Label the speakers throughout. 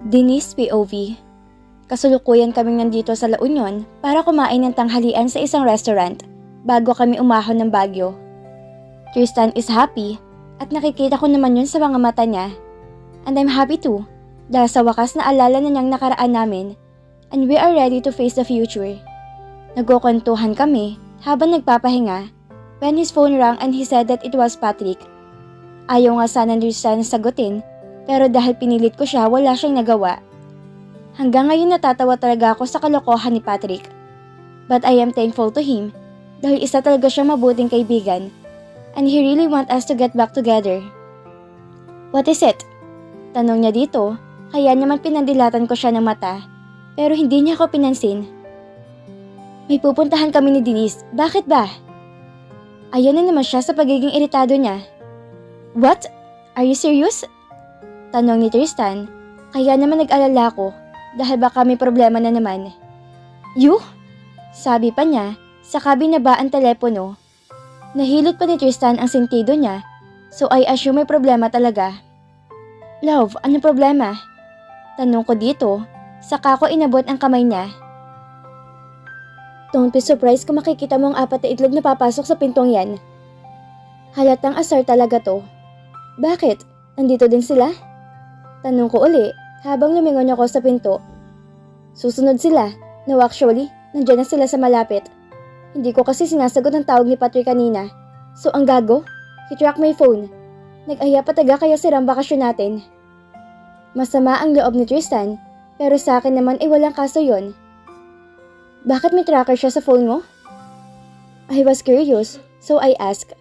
Speaker 1: Denise POV. Kasulukuyan kaming nandito sa La Union para kumain ng tanghalian sa isang restaurant bago kami umahon ng Baguio. Tristan is happy at nakikita ko naman yun sa mga mata niya. And I'm happy too dahil sa wakas na alala na niyang nakaraan namin and we are ready to face the future. Nagkukwentuhan kami habang nagpapahinga when his phone rang and he said that it was Patrick. Ayaw nga sana ni Tristan sagutin pero dahil pinilit ko siya wala siyang nagawa. Hanggang ngayon natatawa talaga ako sa kalokohan ni Patrick. But I am thankful to him dahil isa talaga siyang mabuting kaibigan and he really want us to get back together. What is it? Tanong niya dito, kaya naman pinandilatan ko siya ng mata pero hindi niya ako pinansin. May pupuntahan kami ni Denise, bakit ba? Ayan na naman siya sa pagiging iritado niya. What? Are you serious? Tanong ni Tristan, kaya naman nag-alala ko dahil baka may problema na naman. You? Sabi pa niya, saka binaba ang telepono. Nahilot pa ni Tristan ang sentido niya, so I assume may problema talaga. Love, ano problema? Tanong ko dito, saka ko inabot ang kamay niya. Don't be surprised kung makikita mo ang 4 na itlog na papasok sa pintong yan. Halatang asar talaga to. Bakit? Nandito din sila? Tanong ko uli habang lumingon ako sa pinto. Susunod sila. No, actually, nandiyan na sila sa malapit. Hindi ko kasi sinasagot ang tawag ni Patrick kanina. So ang gago, he tracked my phone. Nag-aya pa taga kaya sirang bakasyon natin. Masama ang loob ni Tristan, pero sa akin naman ay walang kaso yon. Bakit may tracker siya sa phone mo? I was curious, so I asked.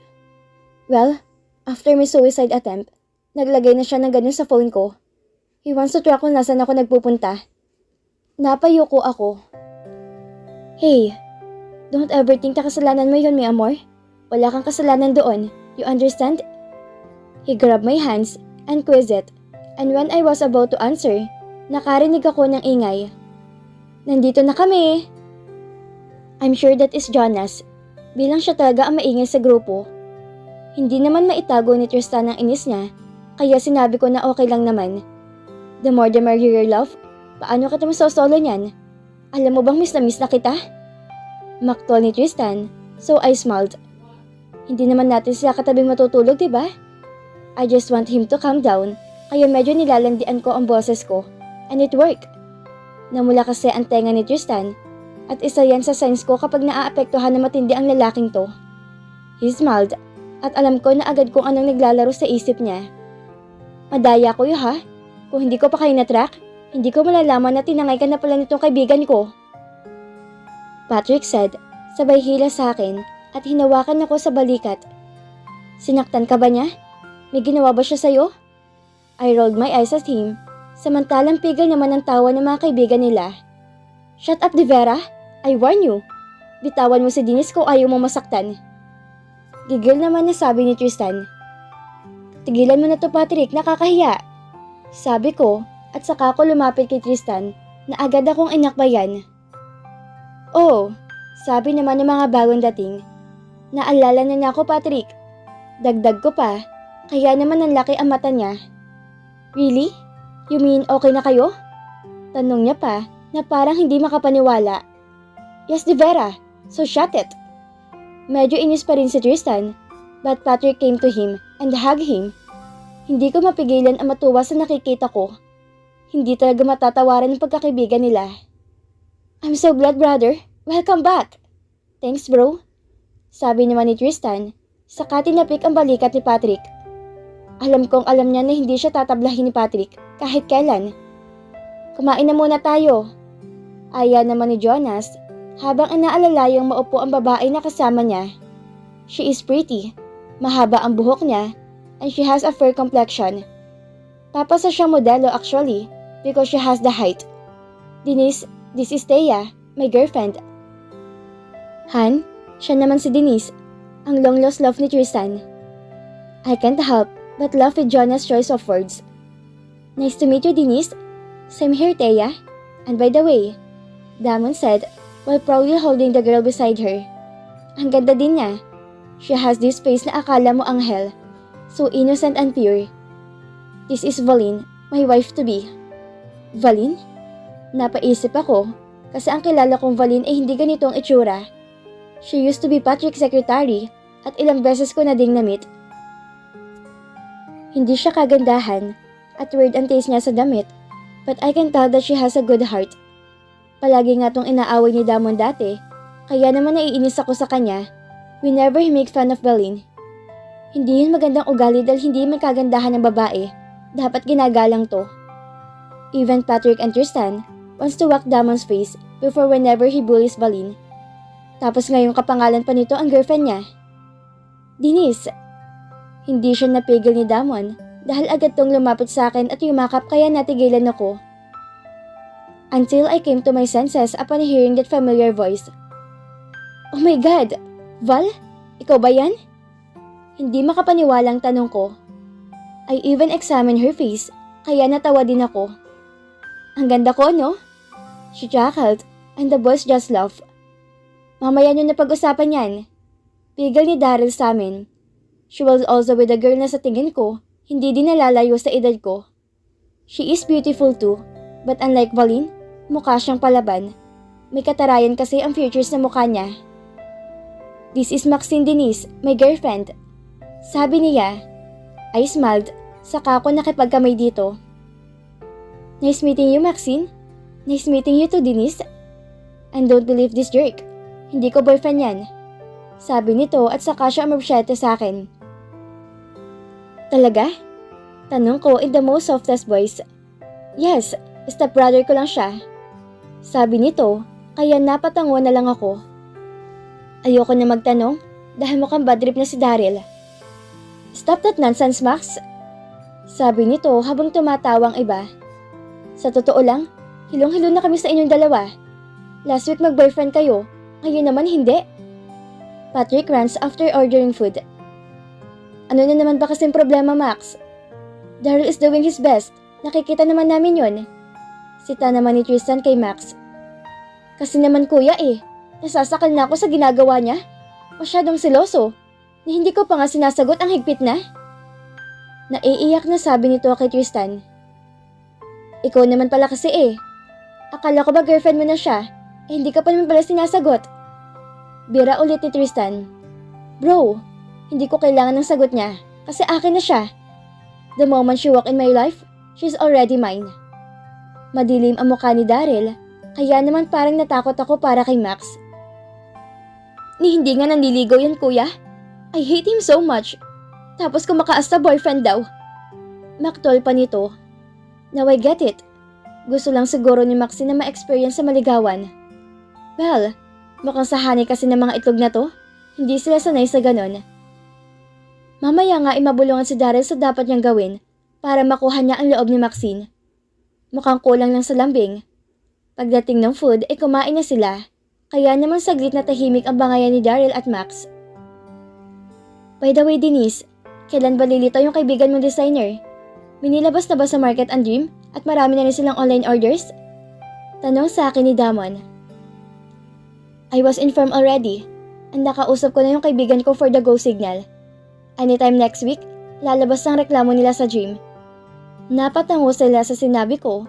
Speaker 1: Well, after my suicide attempt, naglagay na siya ng ganun sa phone ko. He wants to track kung nasan ako nagpupunta. Napayuko ako. Hey, don't ever think na kasalanan mo yun, mi amor. Wala kang kasalanan doon. You understand? He grabbed my hands and quizzed it. And when I was about to answer, nakarinig ako ng ingay. Nandito na kami! I'm sure that is Jonas. Bilang siya talaga ang maingay sa grupo. Hindi naman maitago ni Tristan ang inis niya, kaya sinabi ko na okay lang naman. The more the merrier, love. Paano kita masosolo niyan? Alam mo bang miss na kita? Maktol ni Tristan, so I smiled. Hindi naman natin sila katabing matutulog, diba? I just want him to calm down, kaya medyo nilalandian ko ang boses ko. And it worked. Namula kasi ang tenga ni Tristan, at isa yan sa signs ko kapag naaapektuhan na matindi ang lalaking to. He smiled, at alam ko na agad kung anong naglalaro sa isip niya. Madaya ko yun ha? Kung hindi ko pa kayo na-track, hindi ko malalaman na tinangay ka na pala nitong kaibigan ko. Patrick said, sabay hila sa akin at hinawakan ako sa balikat. Sinaktan ka ba niya? May ginawa ba siya sa'yo? I rolled my eyes at him, samantalang pigil naman ang tawa ng mga kaibigan nila. Shut up, De Vera! I warn you! Bitawan mo si Denise kung ayaw mo masaktan. Gigil naman na sabi ni Tristan. Tigilan mo na to, Patrick, nakakahiya. Sabi ko, at saka ko lumapit kay Tristan na agad akong inakbayan. Oh, sabi naman ng mga bagong dating. Naalala na niya ako, Patrick. Dagdag ko pa, kaya naman ang laki ang mata niya. Really? You mean okay na kayo? Tanong niya pa na parang hindi makapaniwala. Yes, De Vera, so shut it. Medyo inis pa rin si Tristan, but Patrick came to him and hugged him. Hindi ko mapigilan ang matuwa sa nakikita ko. Hindi talaga matatawaran ang pagkakaibigan nila. I'm so glad, brother. Welcome back. Thanks, bro. Sabi naman ni Tristan, saka tinapik ang balikat ni Patrick. Alam kong alam niya na hindi siya tatablahin ni Patrick kahit kailan. Kumain na muna tayo. Aya naman ni Jonas habang inaalalayang maupo ang babae na kasama niya. She is pretty. Mahaba ang buhok niya and she has a fair complexion. Papasa siyang modelo actually because she has the height. Denise, this is Thea, my girlfriend. Han, siya naman si Denise, ang long-lost love ni Tristan. I can't help but laugh with Jonas' choice of words. Nice to meet you, Denise. Same here, Thea. And by the way, Damon said while proudly holding the girl beside her. Ang ganda din niya. She has this face na akala mo anghel. So innocent and pure. This is Valine, my wife-to-be. Valin? Napaisip ako kasi ang kilala kong Valin ay hindi ganito ang itsura. She used to be Patrick's secretary at ilang beses ko na ding na-meet. Hindi siya kagandahan at weird ang taste niya sa damit, but I can tell that she has a good heart. Palagi nga tong inaaway ni Damon dati, kaya naman naiinis ako sa kanya whenever he makes fun of Valin. Hindi yun magandang ugali dahil hindi man kagandahan ng babae. Dapat ginagalang to. Even Patrick and Tristan wants to whack Damon's face before whenever he bullies Valin. Tapos ngayong kapangalan pa nito ang girlfriend niya. Denise. Hindi siya napigil ni Damon dahil agad tong lumapit sa akin at yumakap kaya natigilan ako. Until I came to my senses upon hearing that familiar voice. Oh my God! Val? Ikaw ba yan? Hindi makapaniwalang tanong ko. I even examined her face, kaya natawa din ako. Ang ganda ko, no? She chuckled, and the boys just laughed. Mamaya nyo na pag-usapan yan. Pigil ni Daryl sa amin. She was also with a girl na sa tingin ko, hindi din nalalayo sa edad ko. She is beautiful too, but unlike Valin, mukha siyang palaban. May katarayan kasi ang features na mukha niya. This is Maxine Denise, my girlfriend. Sabi niya. I smiled, saka ako nakipagkamay dito. Nice meeting you, Maxine. Nice meeting you too, Denise. And don't believe this jerk. Hindi ko boyfriend yan. Sabi nito at saka siya umabsyete sa akin. Talaga? Tanong ko in the most softest voice. Yes, stepbrother ko lang siya. Sabi nito, kaya napatango na lang ako. Ayoko na magtanong dahil mukhang bad trip na si Daryl. Stop that nonsense, Max. Sabi nito habang tumatawang iba. Sa totoo lang, hilong-hilo na kami sa inyong dalawa. Last week mag-boyfriend kayo, ngayon naman hindi. Patrick rants after ordering food. Ano na naman ba kasing problema, Max? Daryl is doing his best. Nakikita naman namin yon. Sita naman ni Tristan kay Max. Kasi naman kuya nasasakal na ako sa ginagawa niya. Masyadong seloso. Na hindi ko pa nga sinasagot ang higpit na. Naiiyak na sabi nito kay Tristan. Ikaw naman pala kasi Akala ko ba girlfriend mo na siya? Hindi ka pa naman pala sinasagot. Bira ulit ni Tristan. Bro, hindi ko kailangan ng sagot niya kasi akin na siya. The moment she walk in my life, she's already mine. Madilim ang mukha ni Daryl, kaya naman parang natakot ako para kay Max. Ni hindi nga nanliligaw yan, kuya. I hate him so much. Tapos kumakaas sa boyfriend daw. Maktol pa nito. Now I get it. Gusto lang siguro ni Maxine na ma-experience sa maligawan. Well, mukhang sahani kasi ng mga itlog na to. Hindi sila sanay sa ganon. Mamaya nga mabulungan si Daryl sa dapat niyang gawin para makuha niya ang loob ni Maxine. Mukhang kulang lang sa lambing. Pagdating ng food kumain na sila. Kaya naman saglit na tahimik ang bangayan ni Daryl at Max. By the way, Denise, kailan ba lilitaw yung kaibigan mong designer? Minilabas na ba sa Market and Dream at marami na rin silang online orders? Tanong sa akin ni Damon. I was informed already and nakausap ko na yung kaibigan ko for the go signal. Anytime next week, lalabas ang reklamo nila sa Dream. Napatango sila sa sinabi ko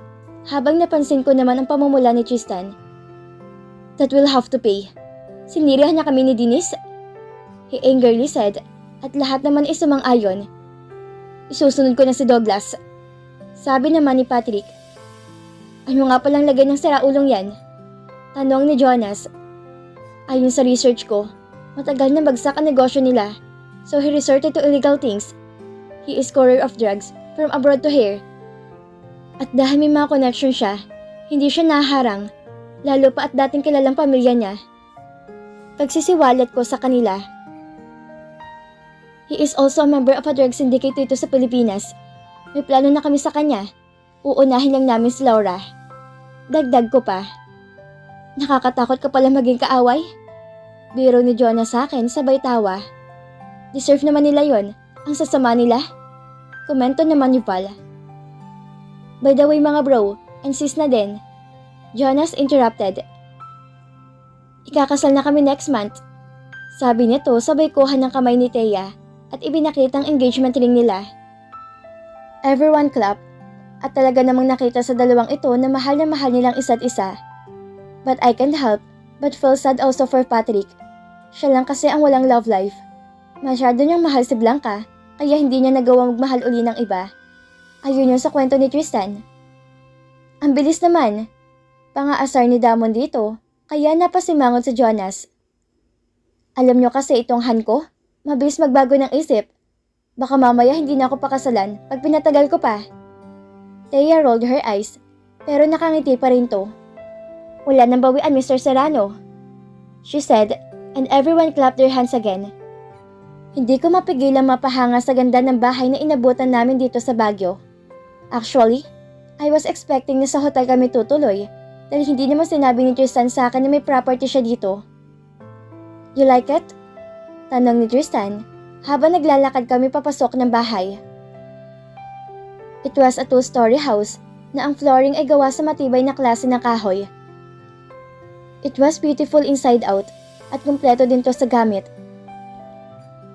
Speaker 1: habang napansin ko naman ang pamumula ni Tristan. That will have to pay. Sinirihan niya kami ni Denise? He angrily said. At lahat naman sumang-ayon. Isusunod ko na si Douglas. Sabi naman ni Patrick. Ano nga palang lagay ng siraulong yan? Tanong ni Jonas. Ayon sa research ko, matagal na bagsak ang negosyo nila. So he resorted to illegal things. He is courier of drugs from abroad to here. At dahil may mga connection siya, hindi siya naharang. Lalo pa at dating kilalang pamilya niya. Pagsisiwalat ko sa kanila. He is also a member of a drug syndicate dito sa Pilipinas. May plano na kami sa kanya. Uunahin lang namin si Laura. Dagdag ko pa. Nakakatakot ka pala maging kaaway? Biro ni Jonah sa akin sabay tawa. Deserve naman nila yon. Ang sasama nila. Komento naman ni Val. By the way mga bro, and sis na din. Jonas interrupted. Ikakasal na kami next month. Sabi nito sabay kuha ng kamay ni Thea at ibinakit ang engagement ring nila. Everyone clapped. At talaga namang nakita sa dalawang ito na mahal nilang isa't isa. But I can't help but feel sad also for Patrick. Siya lang kasi ang walang love life. Masyado niyang mahal si Blanca, kaya hindi niya nagawang magmahal uli ng iba. Ayun yung sa kwento ni Tristan. Ang bilis naman. Pang-aasar ni Damon dito, kaya napasimangot si Jonas. Alam niyo kasi itong Han ko, mabilis magbago ng isip. Baka mamaya hindi na ako pakasalan pag pinatagal ko pa. Thea rolled her eyes, pero nakangiti pa rin to. Wala nang bawian, Mr. Serrano, she said, and everyone clapped their hands again. Hindi ko mapigilang mapahanga sa ganda ng bahay na inabutan namin dito sa Baguio. Actually, I was expecting na sa hotel kami tutuloy dahil hindi naman sinabi ni Tristan sa akin na may property siya dito. You like it? Tanong ni Tristan habang naglalakad kami papasok ng bahay. It was a 2-story house na ang flooring ay gawa sa matibay na klase ng kahoy. It was beautiful inside out at kumpleto din to sa gamit.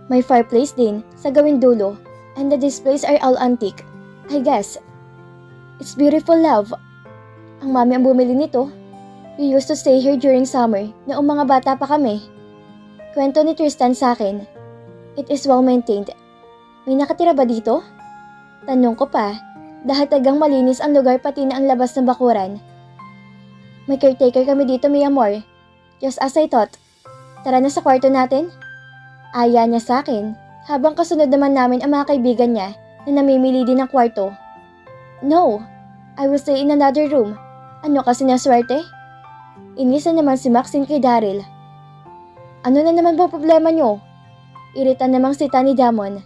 Speaker 1: May fireplace din sa gawing dulo and the displays are all antique, I guess. It's beautiful, love. Ang mami ang bumili nito. We used to stay here during summer noong mga bata pa kami. Kwento ni Tristan sa akin. It is well maintained. May nakatira ba dito? Tanong ko pa, dahil tagang malinis ang lugar pati na ang labas ng bakuran. May caretaker kami dito, mi amor. Just as I thought. Tara na sa kwarto natin. Aya niya sa akin, habang kasunod naman namin ang mga kaibigan niya na namimili din ng kwarto. No, I will stay in another room. Ano kasi na swerte? Inisa naman si Maxine kay Daryl. Ano na naman ba problema niyo? Irita namang sita ni Damon.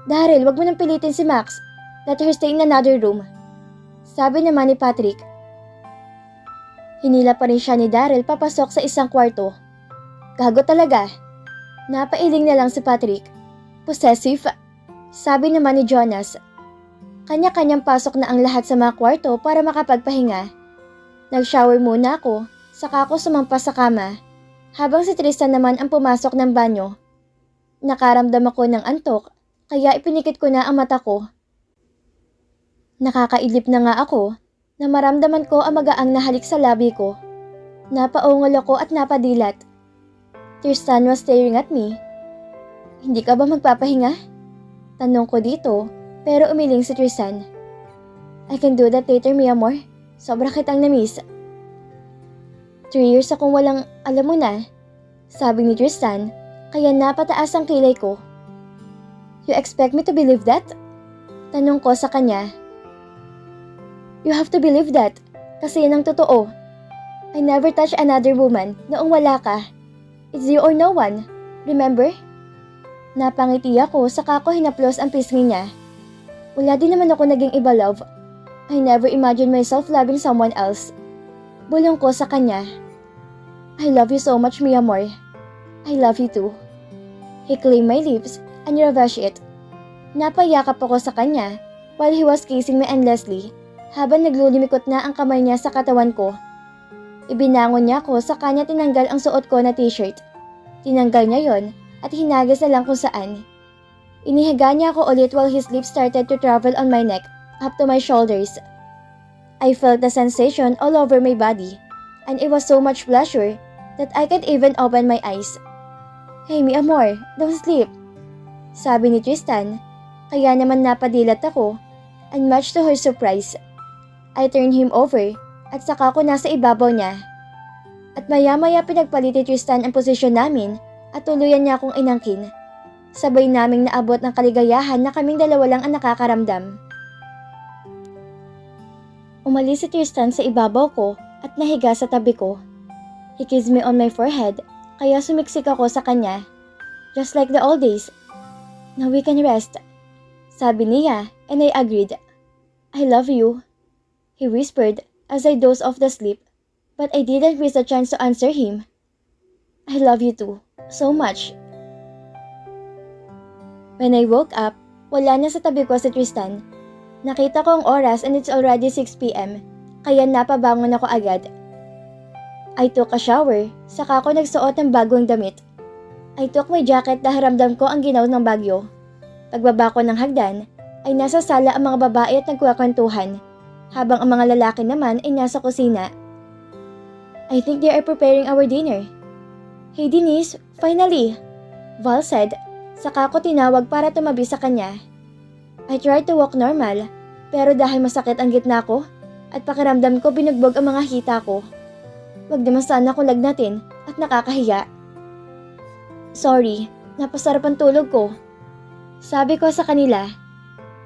Speaker 1: Daryl, wag mo nang pilitin si Max. Let her stay in another room. Sabi naman ni Patrick. Hinila pa rin siya ni Daryl papasok sa isang kwarto. Gago talaga. Napailing na lang si Patrick. Possessive. Sabi naman ni Jonas. Kanya-kanyang pasok na ang lahat sa mga kwarto para makapagpahinga. Nag-shower muna ako, saka ako sumampas sa kama. Habang si Tristan naman ang pumasok ng banyo. Nakaramdam ako ng antok. Kaya ipinikit ko na ang mata ko. Nakakaidlip na nga ako na maramdaman ko ang magaang nahalik sa labi ko. Napaungol ako at napadilat. Tristan was staring at me. Hindi ka ba magpapahinga? Tanong ko dito, pero umiling si Tristan. I can do that later, mi amor. Sobra kitang na-miss. 3 years akong walang alam mo na, sabi ni Tristan, kaya napataas ang kilay ko. You expect me to believe that? Tanong ko sa kanya. You have to believe that, kasi yan ang totoo. I never touch another woman noong wala ka. It's you or no one, remember? Napangiti ako, saka ko hinaplos ang pisngi niya. Wala din naman ako naging iba, love. I never imagined myself loving someone else. Bulong ko sa kanya. I love you so much, mi amor. I love you too. He claimed my lips and ravaged it. Napayakap ako sa kanya while he was kissing me endlessly habang naglulimikot na ang kamay niya sa katawan ko. Ibinangon niya ako sa kanya tinanggal ang suot ko na t-shirt. Tinanggal niya yon at hinagis na lang kung saan. Inihiga niya ako ulit while his lips started to travel on my neck up to my shoulders. I felt the sensation all over my body and it was so much pleasure that I can't even open my eyes. Hey, mi amor, don't sleep. Sabi ni Tristan, kaya naman napadilat ako, and much to her surprise, I turned him over at saka ko nasa ibabaw niya. At maya-maya pinagpalit ni Tristan ang posisyon namin at tuluyan niya akong inangkin. Sabay naming naabot ng kaligayahan na kaming dalawa lang ang nakakaramdam. Umalis si Tristan sa ibabaw ko at nahiga sa tabi ko. He kissed me on my forehead, kaya sumiksik ako sa kanya. Just like the old days. Now we can rest. Sabi niya, and I agreed. I love you, he whispered as I dozed off to sleep, but I didn't miss the chance to answer him. I love you too, so much. When I woke up, wala na sa tabi ko si Tristan. Nakita ko ang oras and it's already 6 p.m, kaya napabangon ako agad. I took a shower, saka ako nagsuot ng bagong damit. I took my jacket dahil ramdam ko ang ginaw ng bagyo. Pagbaba ko ng hagdan, ay nasa sala ang mga babae at nagkukwentuhan, habang ang mga lalaki naman ay nasa kusina. I think they are preparing our dinner. Hey Denise, finally! Val said, saka ko tinawag para tumabi sa kanya. I tried to walk normal, pero dahil masakit ang gitna ko at pakiramdam ko binugbog ang mga hita ko. Wag naman sana akong lagnatin at nakakahiya. Sorry, napasarap ang tulog ko. Sabi ko sa kanila.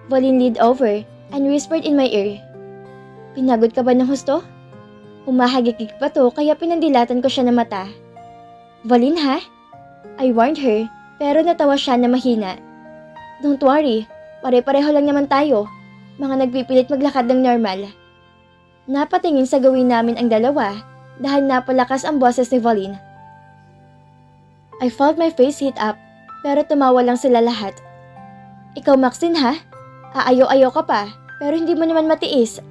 Speaker 1: Valin leaned over and whispered in my ear. Pinagod ka ba ng husto? Humahagikik pa to kaya pinandilatan ko siya ng mata. Valin ha? I warned her pero natawa siya na mahina. Don't worry, pare-pareho lang naman tayo. Mga nagpipilit maglakad ng normal. Napatingin sa gawin namin ang dalawa dahil napalakas ang boses ni Valin. I felt my face heat up pero tumawa lang sila lahat. Ikaw Maxine ha? Aayaw-ayaw ka pa pero hindi mo naman matiis.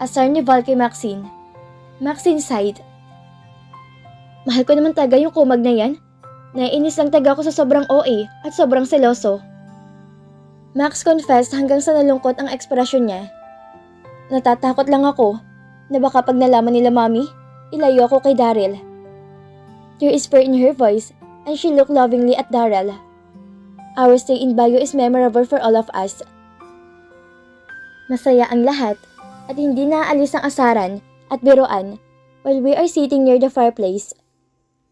Speaker 1: Asar ni Val kay Maxine. Maxine sighed. Mahal ko naman taga yung kumag na yan. Naiinis lang taga ako sa sobrang OA at sobrang seloso. Max confessed hanggang sa nalungkot ang ekspresyon niya. Natatakot lang ako na baka pag nalaman nila Mommy, ilayo ako kay Daryl. There is fear in her voice and she looked lovingly at Daryl. Our stay in Baguio is memorable for all of us. Masaya ang lahat at hindi naaalis ang asaran at biruan while we are sitting near the fireplace.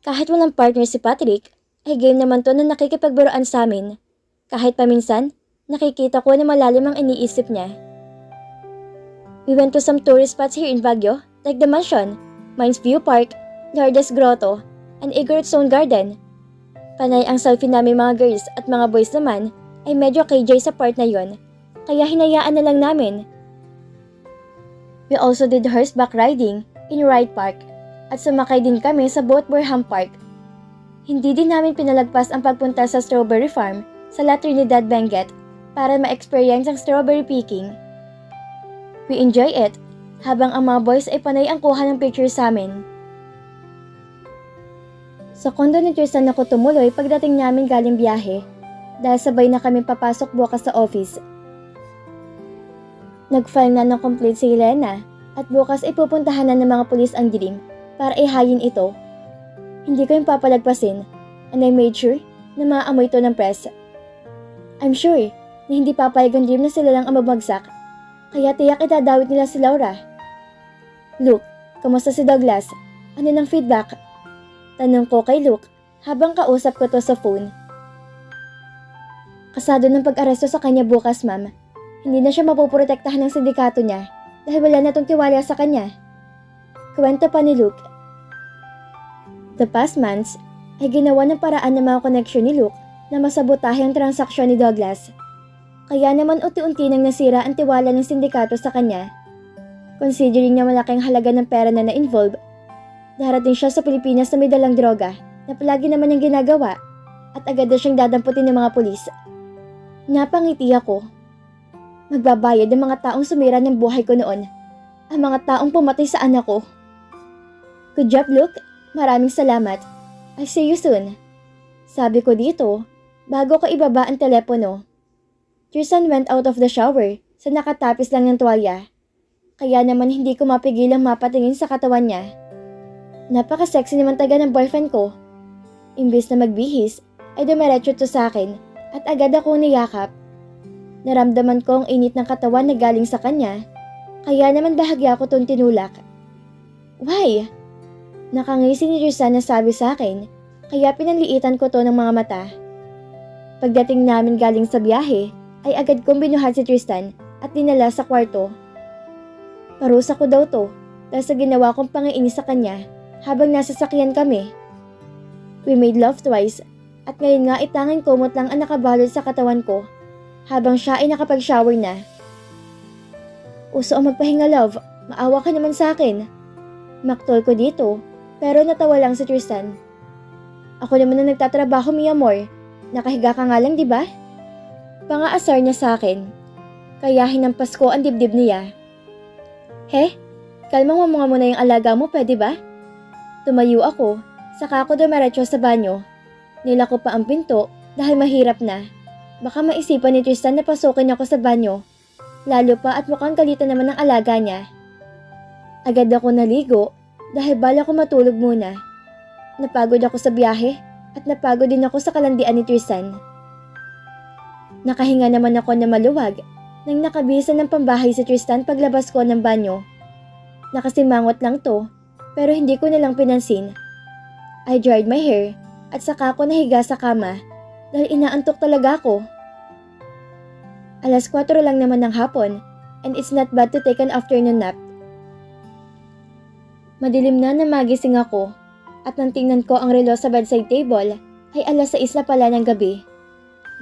Speaker 1: Kahit walang partner si Patrick, ay game naman to na nakikipagbiruan sa amin. Kahit paminsan, nakikita ko na malalim ang iniisip niya. We went to some tourist spots here in Baguio, like the mansion, Mines View Park, Lourdes Grotto, and Igorot Stone Garden. Panay ang selfie namin mga girls at mga boys naman ay medyo KJ sa part na yon, kaya hinayaan na lang namin. We also did horseback riding in Wright Park at sumakay din kami sa Boat Burham Park. Hindi din namin pinalagpas ang pagpunta sa strawberry farm sa La Trinidad Benguet para ma-experience ang strawberry picking. We enjoy it habang ang mga boys ay panay ang kuha ng picture sa amin. Sa kondo ni Tristan ako tumuloy pagdating namin galing biyahe dahil sabay na kami papasok bukas sa office. Nag-file na ng complete si Helena at bukas ay pupuntahan na ng mga pulis ang dilim para ihayin ito. Hindi ko yung papalagpasin and I made sure na maamoy ito ng press. I'm sure na hindi papayag ang dream na sila lang ang mabagsak kaya tiyak itadawit nila si Laura. Luke, kamusta si Douglas? Ano ng feedback? Tanong ko kay Luke habang kausap ko to sa phone. Kasado ng pag-aresto sa kanya bukas, ma'am. Hindi na siya mapoprotektahan ng sindikato niya dahil wala na tong tiwala sa kanya. Kwento pa ni Luke. The past months ay ginawa ng paraan ng mga koneksyon ni Luke na masabotahe ang transaksyon ni Douglas. Kaya naman unti-unti nang nasira ang tiwala ng sindikato sa kanya. Considering na malaking halaga ng pera na na-involve, darating siya sa Pilipinas na may dalang droga na palagi naman niyang ginagawa at agad na siyang dadamputin ng mga pulis. Napangiti ako. Magbabayad ng mga taong sumira ng buhay ko noon. Ang mga taong pumatay sa anak ko. Good job, Luke. Maraming salamat. I'll see you soon. Sabi ko dito, bago ko ibaba ang telepono. Tristan went out of the shower sa nakatapis lang ng tuwalya. Kaya naman hindi ko mapigilang mapatingin sa katawan niya. Napaka-sexy naman taga ng boyfriend ko. Imbis na magbihis, ay dumiretso to sa akin at agad ako niyakap. Naramdaman ko ang init ng katawan na galing sa kanya, kaya naman bahagya ko tong tinulak. Why? Nakangisi ni Tristan na sabi sa akin, kaya pinanliitan ko to ng mga mata. Pagdating namin galing sa biyahe, ay agad kong binuhat si Tristan at dinala sa kwarto. Parusa ko daw to dahil sa ginawa kong pangiinis sa kanya habang nasa sakyan kami. We made love twice at ngayon nga itanging kumot lang ang nakabalot sa katawan ko habang siya ay nakapag-shower na. Uso ang magpahinga, love. Maawa ka naman sa akin. Maktol ko dito, pero natawa lang si Tristan. Ako naman na nagtatrabaho, mi amor. Nakahiga ka nga lang, di ba? Pangaasar niya sa akin. Kaya hinampas ko ang dibdib niya. He, kalmang mo nga muna yung alaga mo, pwede ba? Tumayo ako, saka ako dumiretso sa banyo. Nilako pa ang pinto dahil mahirap na. Baka maisipan ni Tristan na pasukin ako sa banyo. Lalo pa at mukhang galitan naman ang alaga niya. Agad ako naligo dahil bala ko matulog muna. Napagod ako sa biyahe at napagod din ako sa kalandian ni Tristan. Nakahinga naman ako na maluwag nang nakabisa ng pambahay si Tristan paglabas ko ng banyo. Nakasimangot lang to pero hindi ko nalang pinansin. I dried my hair at saka ako nahiga sa kama dahil inaantok talaga ako. Alas 4 lang naman ng hapon and it's not bad to take an afternoon nap. Madilim na magising ako at nang tingnan ko ang relo sa bedside table ay alas 6 na pala ng gabi.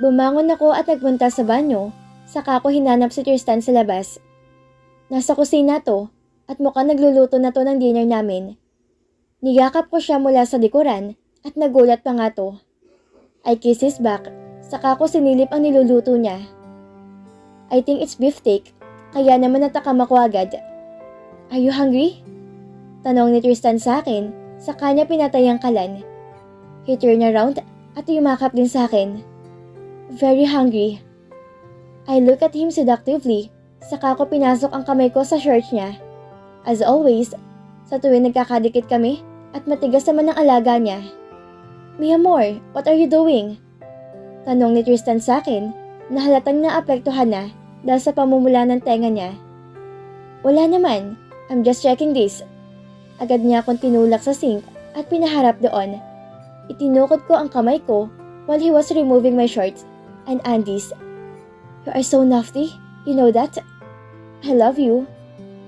Speaker 1: Bumangon ako at nagpunta sa banyo, saka ko hinanap si Tristan sa labas. Nasa kusina to at mukhang nagluluto na to ng dinner namin. Niyakap ko siya mula sa likuran at nagulat pa nga to. I kissed his back, saka ko sinilip ang niluluto niya. I think it's beefsteak, kaya naman natakam ako agad. Are you hungry? Tanong ni Tristan sa akin, saka niya pinatay ang kalan. He turned around at yumakap din sa akin. Very hungry. I look at him seductively, saka ko pinasok ang kamay ko sa shirt niya. As always, sa tuwing nagkakadikit kami at matigas naman ang alaga niya. Mi amor, what are you doing? Tanong ni Tristan sa akin, na halatang naapektuhan na dahil sa pamumula ng tenga niya. Wala naman, I'm just checking this. Agad niya akong tinulak sa sink at pinaharap doon. Itinukod ko ang kamay ko while he was removing my shorts and undies. You are so nasty, you know that? I love you,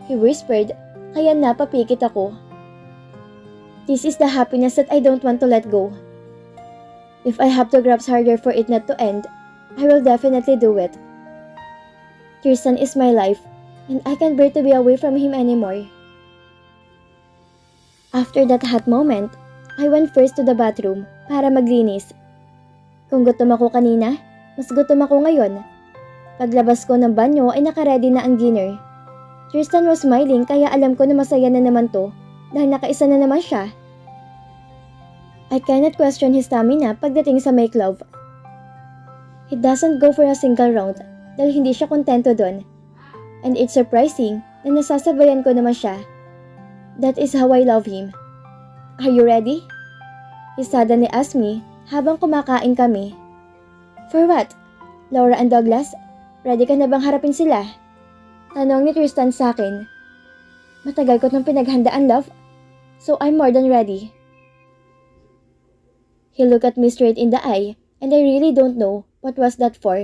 Speaker 1: he whispered, kaya napapikit ako. This is the happiness that I don't want to let go. If I have to grab harder for it not to end, I will definitely do it. Tristan is my life, and I can't bear to be away from him anymore. After that hot moment, I went first to the bathroom para maglinis. Kung gutom ako kanina, mas gutom ako ngayon. Paglabas ko ng banyo ay nakaredy na ang dinner. Tristan was smiling kaya alam ko na masaya na naman to dahil nakaisa na naman siya. I cannot question his stamina pagdating sa make love. He doesn't go for a single round dahil hindi siya kontento doon. And it's surprising na nasasabayan ko naman siya. That is how I love him. Are you ready? He suddenly asked me habang kumakain kami. For what? Laura and Douglas, ready ka na bang harapin sila? Tanong ni Tristan sa akin. Matagal ko nang pinaghandaan, love. So I'm more than ready. He looked at me straight in the eye and I really don't know what was that for.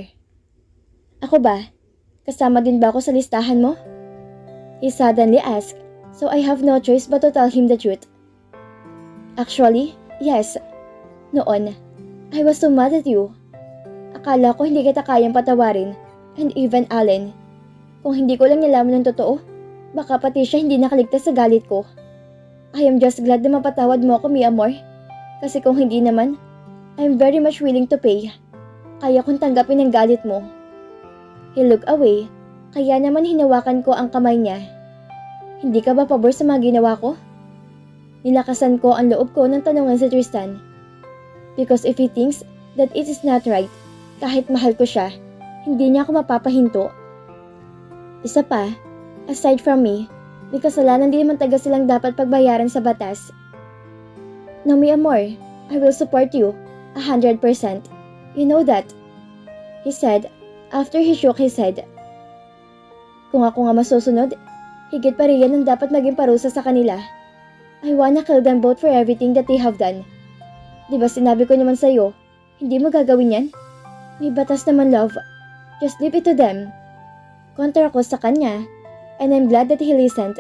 Speaker 1: Ako ba? Kasama din ba ako sa listahan mo? He suddenly asked, so I have no choice but to tell him the truth. Actually, yes. Noon, I was so mad at you. Akala ko hindi kita kayang patawarin, and even Allen. Kung hindi ko lang nalaman ng totoo, baka pati siya hindi nakaligtas sa galit ko. I am just glad na mapatawad mo ako, mi amor. Kasi kung hindi naman, I'm very much willing to pay. Kaya kong tanggapin ang galit mo. He looked away, kaya naman hinawakan ko ang kamay niya. Hindi ka ba pabor sa mga ginawa ko? Nilakasan ko ang loob ko nang tanungan si Tristan. Because if he thinks that it is not right, kahit mahal ko siya, hindi niya ako mapapahinto. Isa pa, aside from me, may kasalanan din naman taga silang dapat pagbayaran sa batas. No, mi amor, I will support you 100%. You know that, he said after he shook his head. Kung ako nga masusunod, higit pa riyan ang dapat maging parusa sa kanila. I wanna kill them both for everything that they have done. Diba sinabi ko naman sa'yo, hindi mo gagawin yan? May batas naman, love. Just leave it to them. Kontra ko sa kanya, and I'm glad that he listened.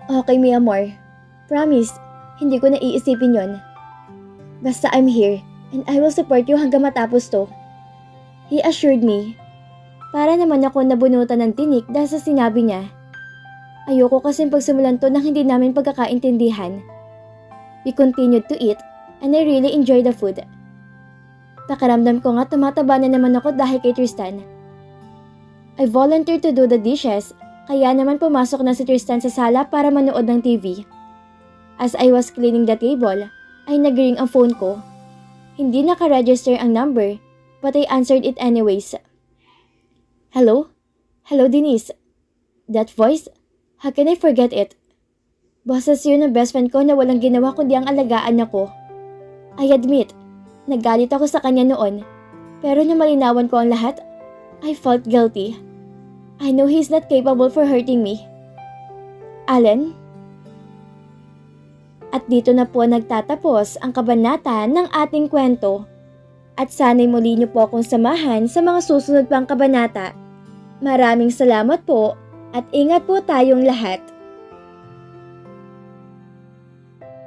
Speaker 1: Okay, mi amor. Promise, hindi ko na iisipin yon. Basta I'm here, and I will support you hanggang matapos to. He assured me. Para naman ako nabunutan ng tinik dahil sa sinabi niya. Ayoko kasing pagsimulan to nang hindi namin pagkakaintindihan. We continued to eat, and I really enjoyed the food. Pakiramdam ko nga tumataba na naman ako dahil kay Tristan. I volunteered to do the dishes, kaya naman pumasok na si Tristan sa sala para manood ng TV. As I was cleaning the table, ay nag-ring ang phone ko. Hindi naka-register ang number, but I answered it anyways. Hello? Hello, Denise. That voice? How can I forget it? Boses yun ng best friend ko na walang ginawa kundi ang alagaan ako. I admit, naggalit ako sa kanya noon. Pero nang malinawan ko ang lahat, I felt guilty. I know he's not capable for hurting me. Allen? At dito na po nagtatapos ang kabanata ng ating kwento. At sana'y muli niyo po akong samahan sa mga susunod pang kabanata. Maraming salamat po at ingat po tayong lahat.